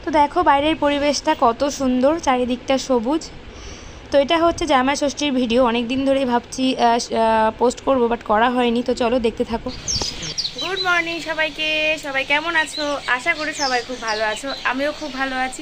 তো দেখো বাইরের পরিবেশটা কত সুন্দর, চারিদিকটা সবুজ। তো এটা হচ্ছে জামাই ষষ্ঠীর ভিডিও, অনেক দিন ধরেই ভাবছি পোস্ট করব, বাট করা হয়নি। তো চলো দেখতে থাকো। গুড মর্নিং সবাইকে, সবাই কেমন আছো? আশা করি সবাই খুব ভালো আছো, আমিও খুব ভালো আছি।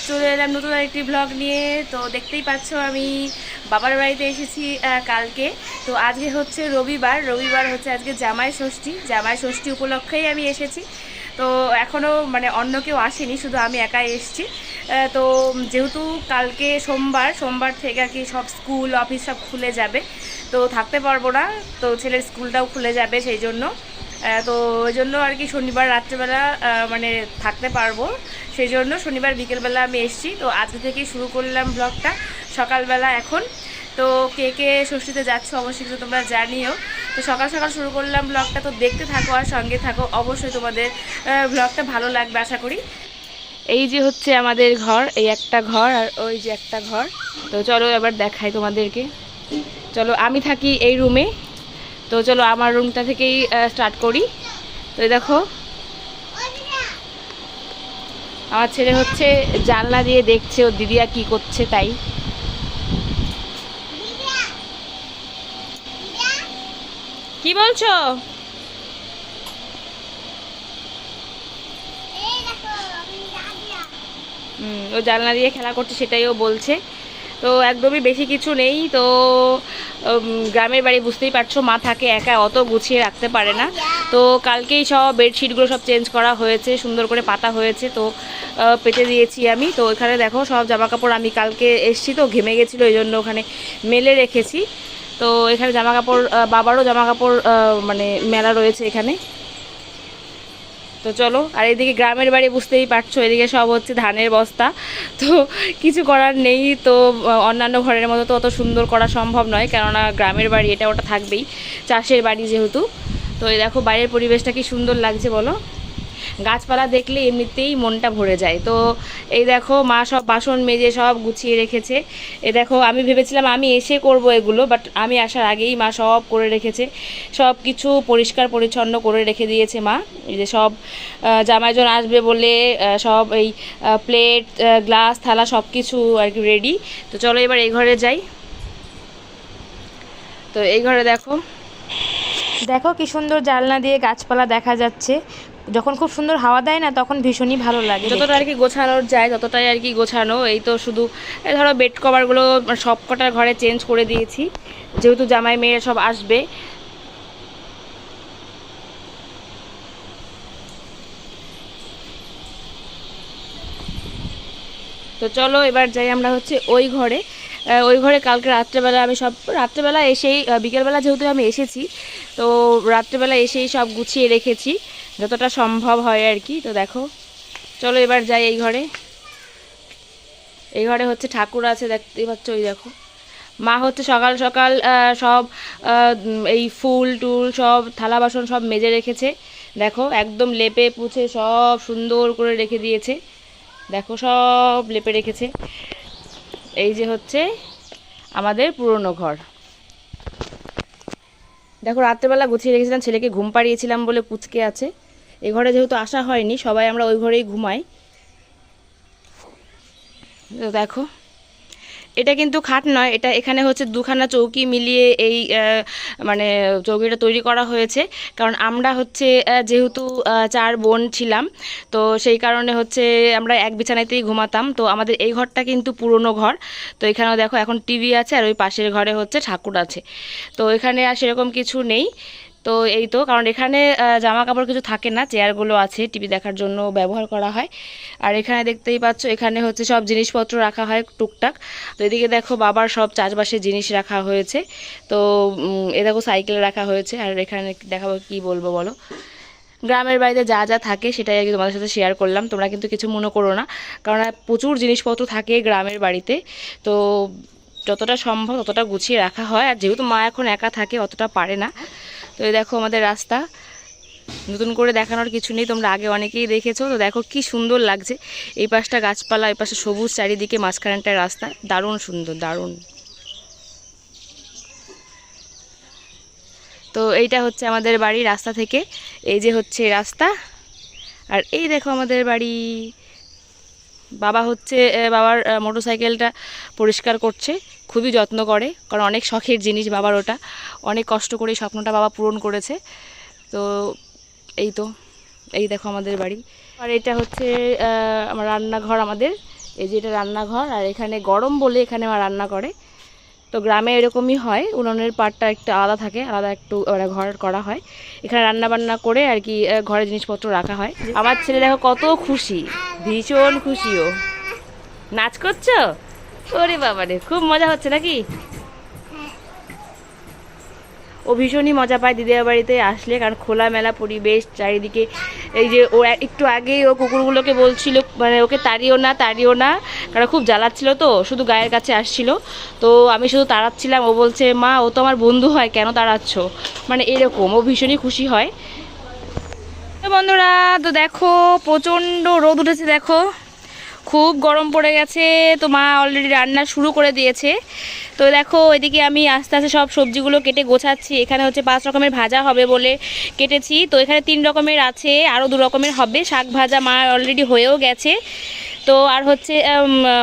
চলে এলাম নতুন একটি ব্লগ নিয়ে। তো দেখতেই পাচ্ছ আমি বাবার বাড়িতে এসেছি কালকে। তো আজকে হচ্ছে রবিবার হচ্ছে আজকে জামাই ষষ্ঠী উপলক্ষেই আমি এসেছি। তো এখনও মানে অন্য কেউ আসেনি, শুধু আমি একাই এসেছি। তো যেহেতু কালকে সোমবার থেকে আর কি সব স্কুল অফিস সব খুলে যাবে, তো থাকতে পারবো না। তো ছেলের স্কুলটাও খুলে যাবে, সেই জন্য তো ওই জন্য আর কি শনিবার রাত্রেবেলা মানে থাকতে পারবো, সেই জন্য শনিবার বিকেলবেলা আমি এসেছি। তো আজকে থেকেই শুরু করলাম ব্লগটা সকালবেলা এখন। তো কে কে ষষ্ঠীতে যাচ্ছ অবশ্যই কিন্তু তোমরা জানিও। তো সকাল সকাল শুরু করলাম ব্লগটা, তো দেখতে থাকো আর সঙ্গে থাকো, অবশ্যই তোমাদের ব্লগটা ভালো লাগবে আশা করি। এই যে হচ্ছে আমাদের ঘর, এই একটা ঘর আর ওই যে একটা ঘর। তো চলো এবার দেখাই তোমাদেরকে। চলো আমি থাকি এই রুমে, তো চলো আমার রুমটা থেকেই স্টার্ট করি। তো দেখো আমার ছেলে হচ্ছে জানলা দিয়ে দেখছে ওর দিদিয়া কি করছে, তাই। কি বলছো? ও জানলা দিয়ে খেলা করছে, সেটাই ও বলছে। তো একদমই বেশি কিছু নেই। তো গ্রামের বাড়ি বুঝতেই পারছো, মা থাকে একা, অত গুছিয়ে রাখতে পারে না। তো কালকেই সব বেডশিটগুলো সব চেঞ্জ করা হয়েছে, সুন্দর করে পাতা হয়েছে, তো পেতে দিয়েছি আমি। তো এখানে দেখো সব জামাকাপড় আমি কালকে এসছি, তো ঘেমে গেছিলো, এই জন্য ওখানে মেলে রেখেছি। তো এখানে জামাকাপড় বাবারও জামাকাপড় মানে মেলা রয়েছে এখানে। তো চলো, আর এদিকে গ্রামের বাড়ি বুঝতেই পারছো, এদিকে সব হচ্ছে ধানের বস্তা। তো কিছু করার নেই। তো অন্যান্য ঘরের মতো তো অত সুন্দর করা সম্ভব নয়, কেননা গ্রামের বাড়ি এটা ওটা থাকবেই, চাষের বাড়ি যেহেতু। তো এই দেখো বাইরের পরিবেশটা কি সুন্দর লাগছে বলো, গাছপালা দেখলে এমনিতেই মনটা ভরে যায়। তো এই দেখো মা সব বাসন মেজে সব গুছিয়ে রেখেছে। এই দেখো আমি ভেবেছিলাম আমি এসে করব এগুলো, বাট আমি আসার আগেই মা সব করে রেখেছে, সব কিছু পরিষ্কার পরিচ্ছন্ন করে রেখে দিয়েছে মা। এই যে সব জামাইজন আসবে বলে সব এই প্লেট গ্লাস থালা সব কিছু আর কি রেডি। তো চলো এবার এই ঘরে যাই। তো এই ঘরে দেখো দেখো কি সুন্দর জানলা দিয়ে গাছপালা দেখা যাচ্ছে। যখন খুব সুন্দর হাওয়া দেয় না, তখন ভীষণই ভালো লাগে। যতটা আর কি গোছানোর যায় ততটাই আর কি গোছানো। এই তো শুধু ধরো বেড কভারগুলো সব কটার ঘরে চেঞ্জ করে দিয়েছি, যেহেতু জামাই মেয়েরা সব আসবে। তো চলো এবার যাই আমরা হচ্ছে ওই ঘরে। ওই ঘরে কালকে রাত্রেবেলা আমি সব রাত্রেবেলা এসেই বিকেলবেলা যেহেতু আমি এসেছি, তো রাত্রেবেলা এসেই সব গুছিয়ে রেখেছি যতটা সম্ভব হয় আর কি। তো দেখো চলো এবার যাই এই ঘরে। এই ঘরে হচ্ছে ঠাকুর আছে, দেখতেই পাচ্ছ। ওই দেখো মা হচ্ছে সকাল সকাল সব এই ফুল টুল সব থালা বাসন সব মেজে রেখেছে। দেখো একদম লেপে পুছে সব সুন্দর করে রেখে দিয়েছে। দেখো সব লেপে রেখেছে। এই যে হচ্ছে আমাদের পুরনো ঘর। দেখো রাত্রেবেলা গুছিয়ে রেখেছিলাম, ছেলেকে ঘুম পাড়িয়েছিলাম বলে কুচকে আছে। এই ঘরে যেহেতু আসা হয়নি, সবাই আমরা ওই ঘরেই ঘুমাই। তো দেখো এটা কিন্তু খাট নয়, এটা এখানে হচ্ছে দুখানা চৌকি মিলিয়ে এই মানে চৌকিটা তৈরি করা হয়েছে। কারণ আমরা হচ্ছে যেহেতু 4 বোন ছিলাম, তো সেই কারণে হচ্ছে আমরা এক বিছানাতেই ঘুমাতাম। তো আমাদের এই ঘরটা কিন্তু পুরনো ঘর। তো এখানেও দেখো এখন টিভি আছে, আর ওই পাশের ঘরে হচ্ছে ঠাকুর আছে। তো এখানে আর সেরকম কিছু নেই। তো এই তো, কারণ এখানে জামা কাপড় কিছু থাকে না, চেয়ারগুলো আছে টিভি দেখার জন্য ব্যবহার করা হয়। আর এখানে দেখতেই পাচ্ছ, এখানে হচ্ছে সব জিনিসপত্র রাখা হয় টুকটাক। তো এদিকে দেখো বাবার সব চাষবাসের জিনিস রাখা হয়েছে। তো এ দেখো সাইকেল রাখা হয়েছে। আর এখানে দেখাবো কি বলবো বলো, গ্রামের বাড়িতে যা যা থাকে সেটাই আর কি তোমাদের সাথে শেয়ার করলাম, তোমরা কিন্তু কিছু মনে করো না, কারণ প্রচুর জিনিসপত্র থাকে গ্রামের বাড়িতে। তো যতটা সম্ভব ততটা গুছিয়ে রাখা হয়, আর যেহেতু মা এখন একা থাকে অতটা পারে না। তো এই দেখো আমাদের রাস্তা, নতুন করে দেখানোর কিছু নেই, তোমরা আগে অনেকেই দেখেছো। তো দেখো কি সুন্দর লাগছে, এই পাশটা গাছপালা, এই পাশে সবুজ চারিদিকে, মাঝখানটায় রাস্তা, দারুণ সুন্দর, দারুণ। তো এইটা হচ্ছে আমাদের বাড়ি রাস্তা থেকে, এই যে হচ্ছে রাস্তা, আর এই দেখো আমাদের বাড়ি। বাবা হচ্ছে বাবার মোটরসাইকেলটা পরিষ্কার করছে, খুবই যত্ন করে, কারণ অনেক শখের জিনিস বাবার ওটা, অনেক কষ্ট করে এই স্বপ্নটা বাবা পূরণ করেছে। তো এই দেখো আমাদের বাড়ি। আর এটা হচ্ছে আমার রান্নাঘর, আমাদের এই যে এটা রান্নাঘর, আর এখানে গরম বলে এখানে আমার রান্না করে। তো গ্রামে এরকমই হয়, উনুনের পাটটা একটু আলাদা থাকে, আলাদা একটু ঘর করা হয়, এখানে রান্না বান্না করে আর কি ঘরে জিনিসপত্র রাখা হয়। আমার ছেলে দেখো কত খুশি, ভীষণ খুশিও। নাচ করছো? ওরে বাবা রে, খুব মজা হচ্ছে নাকি? ও ভীষণই মজা পায় দিদির বাড়িতে আসলে, কারণ খোলামেলা পরিবেশ চারিদিকে। এই যে ও একটু আগেই ও কুকুরগুলোকে বলছিল মানে ওকে তাড়িও না, কারণ খুব জ্বালাচ্ছিল, তো শুধু গায়ের কাছে আসছিল, তো আমি শুধু তাড়াচ্ছিলাম। ও বলছে মা ও তো আমার বন্ধু হয়, কেন তাড়াচ্ছ, মানে এরকম। ও ভীষণই খুশি হয়। তো বন্ধুরা, তো দেখো প্রচণ্ড রোদ উঠেছে, দেখো খুব গরম পড়ে গেছে। তো মা অলরেডি রান্না শুরু করে দিয়েছে। তো দেখো এদিকে আমি আস্তে আস্তে সব সবজিগুলো কেটে গোছাচ্ছি। এখানে হচ্ছে 5 রকমের ভাজা হবে বলে কেটেছি। তো এখানে 3 রকমের আছে, আরও 2 রকমের হবে। শাক ভাজা মা অলরেডি হয়েও গেছে। তো আর হচ্ছে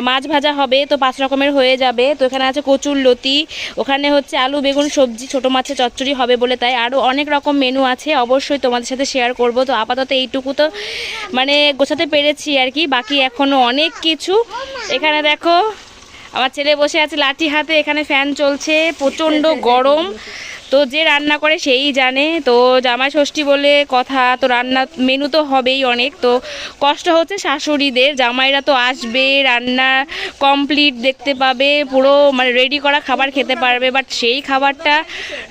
মাছ ভাজা হবে, তো 5 রকমের হয়ে যাবে। তো এখানে আছে কচুর লতি, ওখানে হচ্ছে আলু বেগুন সবজি, ছোটো মাছের চচ্চড়ি হবে বলে, তাই আরও অনেক রকম মেনু আছে, অবশ্যই তোমাদের সাথে শেয়ার করব। তো আপাতত এইটুকু তো মানে গোছাতে পেরেছি আর কি, বাকি এখনও অনেক কিছু। এখানে দেখো আমার ছেলে বসে আছে লাঠি হাতে, এখানে ফ্যান চলছে, প্রচণ্ড গরম। তো যে রান্না করে সেই জানে। তো জামাই ষষ্ঠী বলে কথা, তো রান্না মেনু তো হবেই অনেক। তো কষ্ট হচ্ছে শাশুড়িদের, জামাইরা তো আসবে, রান্না কমপ্লিট দেখতে পাবে, পুরো মানে রেডি করা খাবার খেতে পারবে, বাট সেই খাবারটা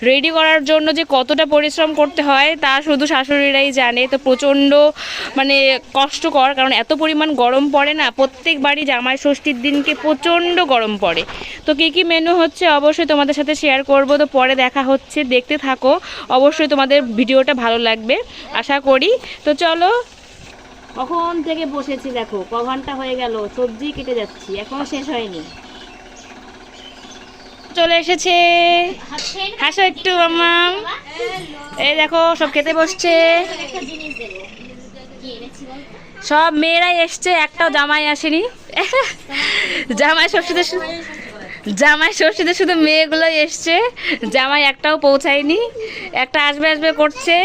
রেডি করার জন্য যে কতটা পরিশ্রম করতে হয় তা শুধু শাশুড়িরাই জানে। তো প্রচণ্ড মানে কষ্টকর, কারণ এত পরিমাণ গরম পড়ে না, প্রত্যেক বাড়ি জামাই ষষ্ঠীর দিনকে প্রচণ্ড গরম পড়ে। তো কী কী মেনু হচ্ছে অবশ্যই তোমাদের সাথে শেয়ার করব। তো পরে দেখা হচ্ছে, দেখতে থাকো, অবশ্যই তোমাদের ভিডিওটা ভালো লাগবে আশা করি। তো চলো, কখন থেকে বসেছি দেখো, ক ঘন্টা হয়ে গেল, সবজি কেটে যাচ্ছি, এখনো শেষ হয়নি। চলে এসেছে, হাসো একটু মাম্মাম। এই দেখো সব খেতে বসছে, সব মেয়েরাই এসছে, একটাও জামাই আসেনি। জামাই ষষ্ঠীতে শুধু মেয়েগুলোই এসছে, জামাই একটাও পৌঁছায়নি। একটা আসবে করছে,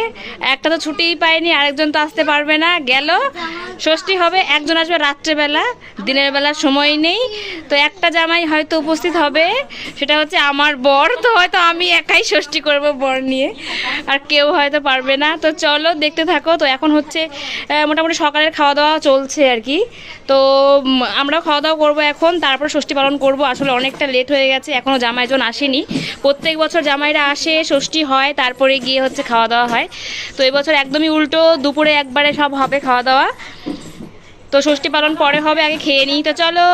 একটা তো ছুটিই পায়নি, আরেকজন তো আসতে পারবে না, গেল। ষষ্ঠী হবে, একজন আসবে রাত্রেবেলা, দিনের বেলা সময় নেই। তো একটা জামাই হয়তো উপস্থিত হবে, সেটা হচ্ছে আমার বর। তো হয়তো আমি একাই ষষ্ঠী করব বর নিয়ে, আর কেউ হয়তো পারবে না। তো চলো দেখতে থাকো। তো এখন হচ্ছে মোটামুটি সকালের খাওয়া দাওয়া চলছে আর কি। তো আমরাও খাওয়া দাওয়া করবো এখন, তারপর ষষ্ঠী পালন করব। আসলে অনেকটা লেট হয়ে গেছে, এখনও জামাইজন আসেনি। প্রত্যেক বছর জামাইরা আসে, ষষ্ঠী হয়, তারপরে গিয়ে হচ্ছে খাওয়া দাওয়া হয়। তো এবছর একদমই উল্টো, দুপুরে একবারে সব হবে খাওয়া দাওয়া। তো ষষ্ঠী পালন পরে হবে, আগে খেয়ে নিই। তো চলো।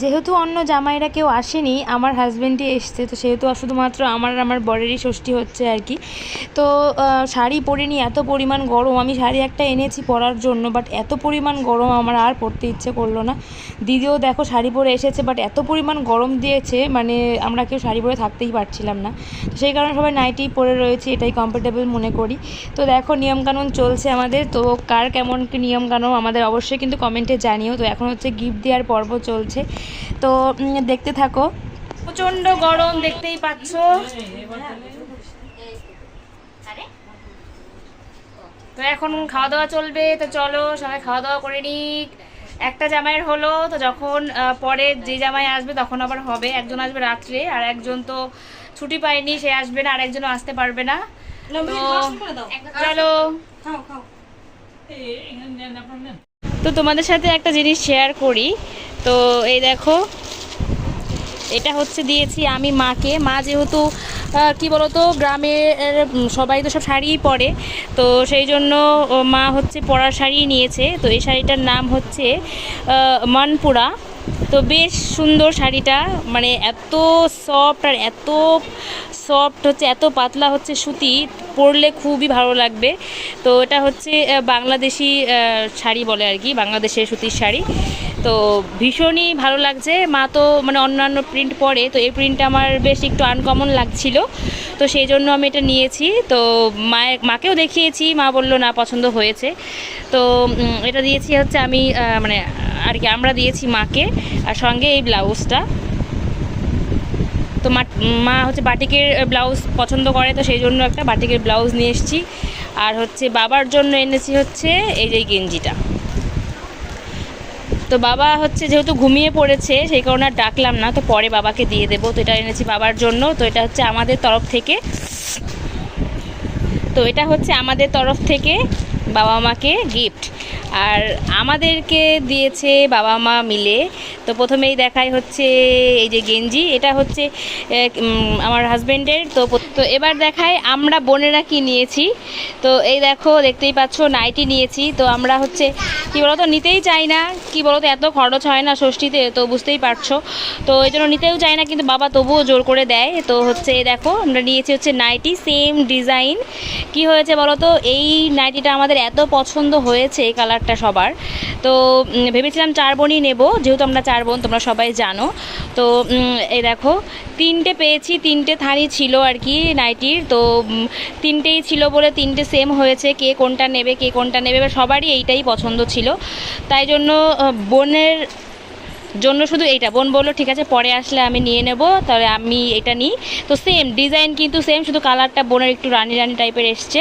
যেহেতু অন্য জামাইরা কেউ আসেনি, আমার হাজব্যান্ডই এসছে, তো সেহেতু শুধুমাত্র আমার বরেরই ষষ্ঠী হচ্ছে আর কি। তো শাড়ি পরিনি, এত পরিমাণ গরম। আমি শাড়ি একটা এনেছি পরার জন্য, বাট এত পরিমাণ গরম আমার আর পরতে ইচ্ছে করলো না। দিদিও দেখো শাড়ি পরে এসেছে, বাট এত পরিমাণ গরম দিয়েছে, মানে আমরা কেউ শাড়ি পরে থাকতেই পারছিলাম না। তো সেই কারণে সবাই নাইটি পরে রয়েছে, এটাই কমফোর্টেবল মনে করি। তো দেখো নিয়মকানুন চলছে আমাদের। তো কার কেমন কি নিয়মকানুন আমাদের অবশ্যই কিন্তু কমেন্টে জানিও। তো এখন হচ্ছে গিফট দেওয়ার পর্ব চলছে, তো দেখতে থাকো। প্রচণ্ড গরম, দেখতেই পাচ্ছ। তো এখন খাওয়া দাওয়া চলবে। তো চলো সবাই খাওয়া দাওয়া করে নিক। একটা জামাইয়ের হলো, তো যখন পরে যে জামাই আসবে তখন আবার হবে। একজন আসবে রাত্রে, আর একজন তো ছুটি পায়নি, সে আসবে না, আর একজনও আসতে পারবে না। তো চলো। তো তোমাদের সাথে একটা জিনিস শেয়ার করি। তো এই দেখো, এটা হচ্ছে দিয়েছি আমি মাকে। মা যেহেতু কি বলতো, গ্রামের সবাই তো সব শাড়িই পরে, তো সেই জন্য মা হচ্ছে পরার শাড়ি নিয়েছে। তো এই শাড়িটার নাম হচ্ছে মনপুরা। তো বেশ সুন্দর শাড়িটা, মানে এত সফট আর এত সফট হচ্ছে, এত পাতলা হচ্ছে সুতি, পরলে খুবই ভালো লাগবে। তো এটা হচ্ছে বাংলাদেশি শাড়ি বলে আর কি, বাংলাদেশের সুতির শাড়ি। তো ভীষণই ভালো লাগছে। মা তো মানে অন্যান্য প্রিন্ট পরে, তো এই প্রিন্টটা আমার বেশ একটু আনকমন লাগছিল, তো সেই জন্য আমি এটা নিয়েছি। তো মাকেও দেখিয়েছি, মা বললো না পছন্দ হয়েছে। তো এটা দিয়েছি হচ্ছে আমি মানে আর কি আমরা দিয়েছি মাকে, আর সঙ্গে এই ব্লাউজটা। তো মা হচ্ছে বাটিকের ব্লাউজ পছন্দ করে, তো সেই জন্য একটা বাটিকের ব্লাউজ নিয়ে এসেছি। আর হচ্ছে বাবার জন্য এনেছি হচ্ছে এই যে গেঞ্জিটা। তো বাবা হচ্ছে যেহেতু ঘুমিয়ে পড়েছে সেই কারণে আর ডাকলাম না, তো পরে বাবাকে দিয়ে দেবো। তো এটা এনেছি বাবার জন্য। তো এটা হচ্ছে আমাদের তরফ থেকে, বাবা মাকে গিফট, আর আমাদেরকে দিয়েছে বাবা মা মিলে। তো প্রথমেই দেখাই হচ্ছে এই যে গেঞ্জি, এটা হচ্ছে আমার হাজব্যান্ডের। তো এবার দেখায় আমরা বোনেরা কি নিয়েছি। তো এই দেখো, দেখতেই পাচ্ছ নাইটি নিয়েছি। তো আমরা হচ্ছে কী বলো তো নিতেই চাই না, কি বলো তো এত খরচ হয় না ষষ্ঠীতে, তো বুঝতেই পারছো। তো এই জন্য নিতেও চাই না, কিন্তু বাবা তবুও জোর করে দেয়। তো হচ্ছে দেখো আমরা নিয়েছি হচ্ছে নাইটি, সেম ডিজাইন। কি হয়েছে বলো তো, এই নাইটিটা আমাদের এত পছন্দ হয়েছে, এই কালারটা সবার। তো ভেবেছিলাম 4 বোনই নেব, যেহেতু আমরা 4 বোন তোমরা সবাই জানো। তো এই দেখো 3টে পেয়েছি, 3টে থানি ছিল আর কি নাইটির। তো 3টেই ছিল বলে 3টে সেম হয়েছে, কে কোনটা নেবে এবার সবারই এইটাই পছন্দ ছিল। তাই জন্য বোনের জন্য শুধু এইটা, বোন বললো ঠিক আছে পরে আসলে আমি নিয়ে নেব, তাহলে আমি এটা নিই। তো সেম ডিজাইন কিন্তু সেম, শুধু কালারটা বোনের একটু রানি রানি টাইপের এসছে।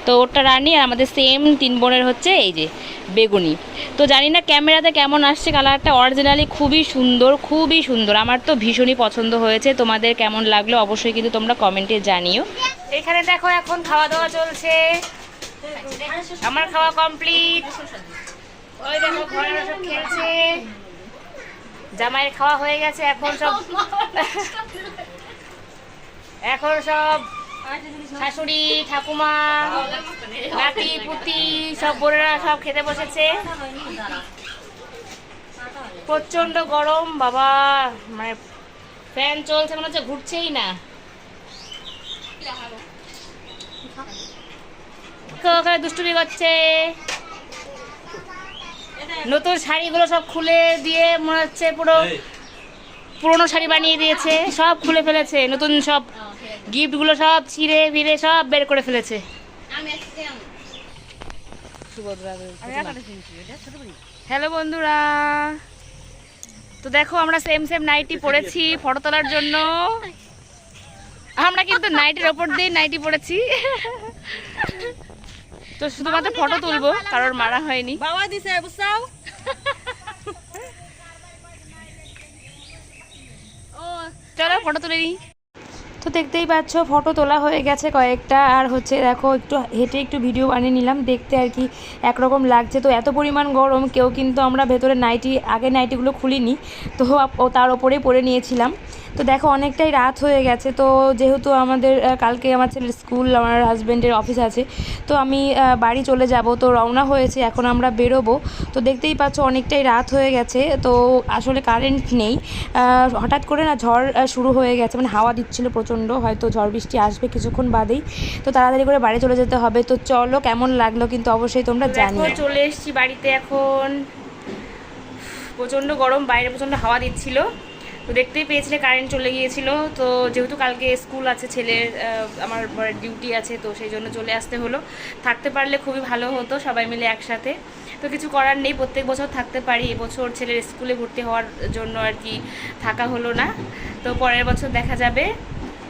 তো ওটা রানি, আর আমাদের সেম 3 বোনের হচ্ছে এই যে বেগুনি। তো জানি না ক্যামেরাতে কেমন আসছে কালারটা, অরিজিনালি খুবই সুন্দর, আমার তো ভীষণই পছন্দ হয়েছে। তোমাদের কেমন লাগলো অবশ্যই কিন্তু তোমরা কমেন্টে জানিও। এখানে দেখো এখন খাওয়া দাওয়া চলছে, আমার খাওয়া কমপ্লিট। ওই দেখো ঘরে সব খেলছে, জামাইয়ের খাওয়া হয়ে গেছে। এখন সব শাশুড়ি ঠাকুমা নাতি পুতি সব বোনেরা সব খেতে বসেছে। প্রচন্ড গরম বাবা, মানে ফ্যান চলছে মনে হচ্ছে ঘুরছেই না। ওখানে দুষ্টুমি করছে, নতুন শাড়িগুলো সব খুলে দিয়ে মনে হচ্ছে পুরোনো শাড়ি বানিয়ে দিয়েছে, সব খুলে ফেলেছে, নতুন সব গিফটগুলো সব ছিঁড়ে ভিড়ে সব বের করে ফেলেছে। হ্যালো বন্ধুরা, তো দেখো আমরা সেম নাইটি পরেছি ফটো তোলার জন্য। আমরা কিন্তু নাইটির ওপর দিয়ে নাইটি পরেছি, তো শুধুমাত্র ফটো তুলবো, কারোর মারা হয়নি। বাবা দিছে বুঝছাও। চলো ফটো তুলে নিই। তো দেখতেই পাচ্ছ ফটো তোলা হয়ে গেছে কয়েকটা, আর হচ্ছে দেখো একটু হেঁটে একটু ভিডিও বানিয়ে নিলাম, দেখতে আর কি একরকম লাগছে। তো এত পরিমাণ গরম, কেউ কিন্তু আমরা ভেতরে নাইটিগুলো খুলিনি, তো তার ওপরেই পরে নিয়েছিলাম। তো দেখো অনেকটাই রাত হয়ে গেছে, তো যেহেতু আমাদের কালকে আমার ছেলের স্কুল, আমার হাজব্যান্ডের অফিস আছে, তো আমি বাড়ি চলে যাব। তো রওনা হয়েছে, এখন আমরা বেরোবো। তো দেখতেই পাচ্ছ অনেকটাই রাত হয়ে গেছে। তো আসলে কারেন্ট নেই, হঠাৎ করে না ঝড় শুরু হয়ে গেছে, মানে হাওয়া দিচ্ছিল প্রচণ্ড, হয়তো ঝড় বৃষ্টি আসবে কিছুক্ষণ বাদেই। তো তাড়াতাড়ি করে বাড়ি চলে যেতে হবে। তো চলো কেমন লাগলো কিন্তু অবশ্যই তোমরা জানিও। চলে এসেছি বাড়িতে, এখন প্রচণ্ড গরম, বাইরে প্রচণ্ড হাওয়া দিচ্ছিল। তো দেখতেই পেয়েছিলে কারেন্ট চলে গিয়েছিল। তো যেহেতু কালকে স্কুল আছে ছেলের, আমার ডিউটি আছে, তো সেই জন্য চলে আসতে হলো। থাকতে পারলে খুবই ভালো হতো সবাই মিলে একসাথে, তো কিছু করার নেই, প্রত্যেক বছর থাকতে পারি, এবছর ছেলের স্কুলে ভর্তি হওয়ার জন্য আর কি থাকা হলো না। তো পরের বছর দেখা যাবে।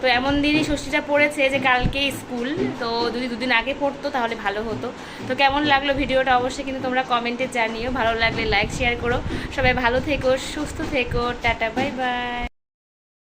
তো এমন দিনই ষষ্ঠীটা পড়েছে যে কালকেই স্কুল, তো যদি 2 দিন আগে পড়তো তাহলে ভালো হতো। তো কেমন লাগলো ভিডিওটা অবশ্যই কিন্তু তোমরা কমেন্টে জানিও, ভালো লাগলে লাইক শেয়ার করো। সবাই ভালো থেকো, সুস্থ থেকো, টাটা বাই বাই।